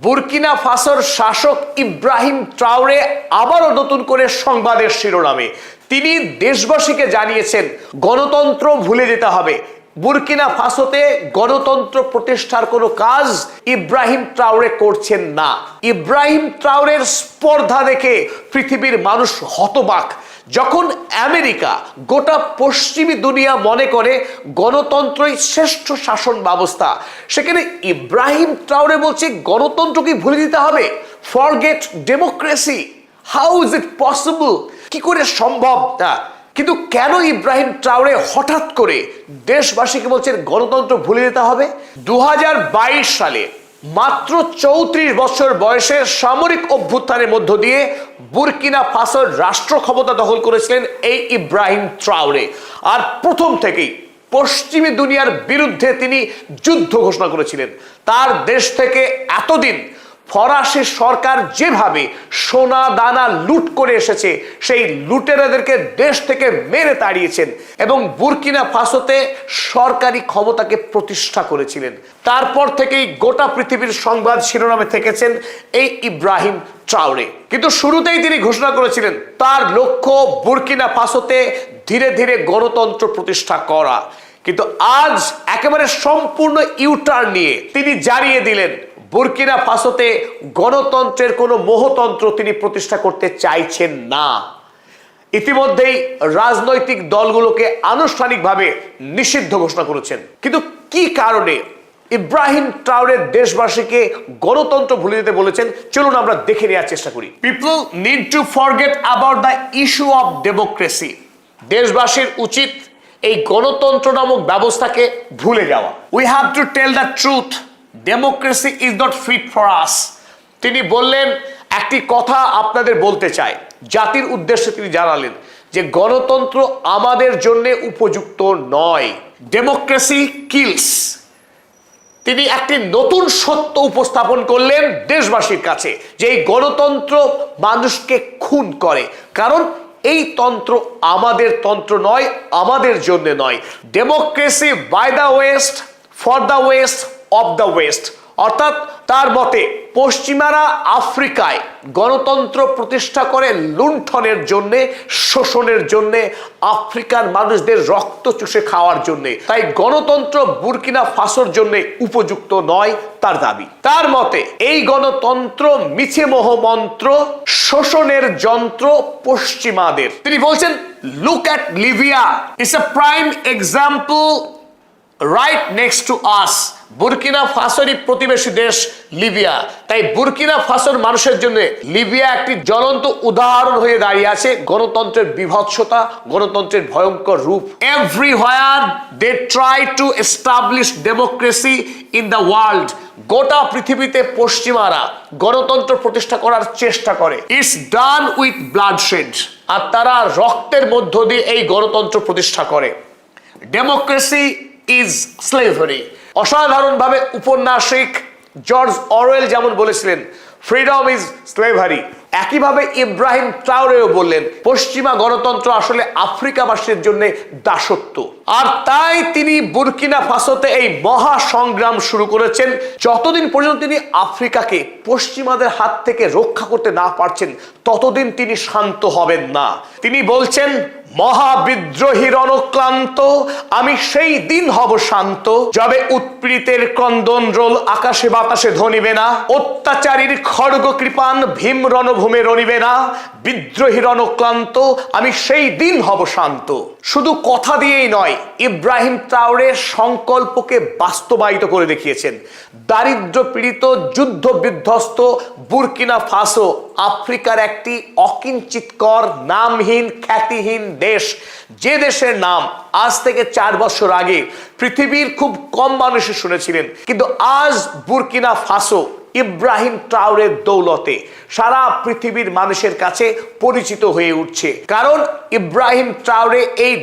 Burkina ফাসোর শাসক Ibrahim Traore আবারও নতুন করে সংবাদের শিরোনামে তিনি দেশবাসীকে জানিয়েছেন গণতন্ত্র ভুলে যেতে হবে। বুরকিনা ফাসোতে গণতন্ত্র প্রতিষ্ঠার কোনো কাজ ইব্রাহিম ট্রাওরে করছেন না। ইব্রাহিম ট্রাওরের স্পর্ধা দেখে পৃথিবীর মানুষ হতবাক। যখন আমেরিকা গোটা পশ্চিমী দুনিয়া মনে করে গণতন্ত্রই শ্রেষ্ঠ শাসন ব্যবস্থা, সেখানে ইব্রাহিম ট্রাওরে বলছে গণতন্ত্রকে ভুলে দিতে হবে, forget democracy. How is it possible? কি করে সম্ভব? কিন্তু কেন ইব্রাহিম ট্রাওরে হঠাৎ করে দেশবাসীকে বলছেন গণতন্ত্র ভুলে যেতে হবে? 2022 সালে মাত্র 34 বছর বয়সে সামরিক অভ্যুত্থানের মধ্য দিয়ে বুরকিনা ফাসোর রাষ্ট্র ক্ষমতা দখল করেছিলেন এই ইব্রাহিম ট্রাওরে। আর প্রথম থেকেই পশ্চিমী দুনিয়ার বিরুদ্ধে তিনি যুদ্ধ ঘোষণা করেছিলেন। তার দেশ থেকে এতদিন ফরাসি সরকার যেভাবে সোনা দানা লুট করে এসেছে, সেই লুটেরাদেরকে দেশ থেকে মেরে তাড়িয়েছেন এবং বুরকিনা ফাসোতে সরকারি ক্ষমতাকে প্রতিষ্ঠা করেছিলেন। তারপর থেকেই গোটা পৃথিবীর সংবাদ শিরোনামে থেকেছেন এই ইব্রাহিম ট্রাওরে। কিন্তু শুরুতেই তিনি ঘোষণা করেছিলেন তার লক্ষ্য বুরকিনা ফাসোতে ধীরে ধীরে গণতন্ত্র প্রতিষ্ঠা করা। কিন্তু আজ একেবারে সম্পূর্ণ ইউটার্ন নিয়ে তিনি জানিয়ে দিলেন বুরকিনা ফাসোতে গণতন্ত্রের কোনো মোহতন্ত্র তিনি প্রতিষ্ঠা করতে চাইছেন না। ইতিমধ্যেই রাজনৈতিক দলগুলোকে আনুষ্ঠানিকভাবে নিষিদ্ধ ঘোষণা করেছেন। কিন্তু কি কারণে ইব্রাহিম ট্রাওরে দেশবাসীকে গণতন্ত্র ভুলে যেতে বলেছেন, চলুন আমরা দেখে নেওয়ার চেষ্টা করি। People need to forget about the issue of democracy. দেশবাসীর উচিত এই গণতন্ত্র নামক ব্যবস্থাকে ভুলে যাওয়া। We have to tell the truth, democracy is not fit for us. তিনি বললেন একটি কথা আপনাদের বলতে চাই, জাতির উদ্দেশ্যে তিনি জানালেন যে গণতন্ত্র আমাদের জন্য উপযুক্ত নয়। Democracy kills. তিনি একটি নতুন সত্য উপস্থাপন করলেন দেশবাসীর কাছে যে এই গণতন্ত্র মানুষকে খুন করে, কারণ এই তন্ত্র আমাদের তন্ত্র নয়, আমাদের জন্য নয়। Democracy by the West, for the West, of the West. অর্থাৎ তার মতে পশ্চিমারা আফ্রিকায় গণতন্ত্র প্রতিষ্ঠা করে লুণ্ঠনের জন্য, শোষণের জন্য, আফ্রিকার মানুষদের রক্ত চুষে খাওয়ার জন্য। তাই গণতন্ত্র বুরকিনা ফাসোর জন্য উপযুক্ত নয় তার দাবি। তার মতে এই গণতন্ত্র মিছে মোহমন্ত্র, শোষণের যন্ত্র পশ্চিমাদের। তিনি বলছেন look at Libya, it's a prime example right next to us. Burkina ফাসোরই প্রতিবেশী দেশ লিবিয়া। তাই বুরকিনা ফাসোর মানুষের জন্য লিবিয়া একটি জ্বলন্ত উদাহরণ হয়ে দাঁড়িয়ে আছে গণতন্ত্রের বিভৎসতা, গণতন্ত্রের ভয়ঙ্কর রূপ। Everywhere they try to establish democracy in the world. গোটা পৃথিবীতে পশ্চিমারা গণতন্ত্র প্রতিষ্ঠা করার চেষ্টা করে। It's done with bloodshed. আর তারা রক্তের মধ্য দিয়ে এই গণতন্ত্র প্রতিষ্ঠা করে। Democracy is slavery. অসাধারণভাবে উপন্যাসিক জর্জ অরওয়েল যেমন বলেছিলেন ফ্রিডম ইজ স্লেভারি, একইভাবে ইব্রাহিম ট্রাওরেও বললেন পশ্চিমা গণতন্ত্র আসলে আফ্রিকাবাসীর জন্য দাসত্ব। আর তাই তিনি বুরকিনা ফাসোতে এই মহা সংগ্রাম শুরু করেছেন। যতদিন পর্যন্ত তিনি আফ্রিকাকে পশ্চিমাদের হাত থেকে রক্ষা করতে না পারছেন, ততদিন তিনি শান্ত হবেন না। তিনি বলছেন মহাবিদ্রোহী রণক্লান্ত, আমি সেই দিন হব শান্ত, যবে উৎপীড়িতের ক্রন্দন রোল আকাশে বাতাসে ধ্বনিবে না, অত্যাচারীর খড়গ কৃপান ভীম রণভূমে রণিবে না, বিদ্রোহী রণক্লান্ত, আমি সেই দিন হব শান্ত। শুধু কথা দিয়েই নয়, ইব্রাহিম ট্রাওরে সংকল্পকে বাস্তবায়িত করে দেখিয়েছেন। দারিদ্র পীড়িত, যুদ্ধ বিধ্বস্ত বুরকিনা ফাসো আফ্রিকার একটি অকিঞ্চিতকর, নামহীন, খ্যাতিহীন দেশ, যে দেশের নাম আজ থেকে 4 বছর আগে পৃথিবীর খুব কম মানুষই শুনেছিলেন। কিন্তু আজ বুরকিনা ফাসো ইব্রাহিম ট্রাওরের দৌলতে সারা পৃথিবীর মানুষের কাছে পরিচিত হয়ে উঠছে। কারণ ইব্রাহিম ট্রাওরে এই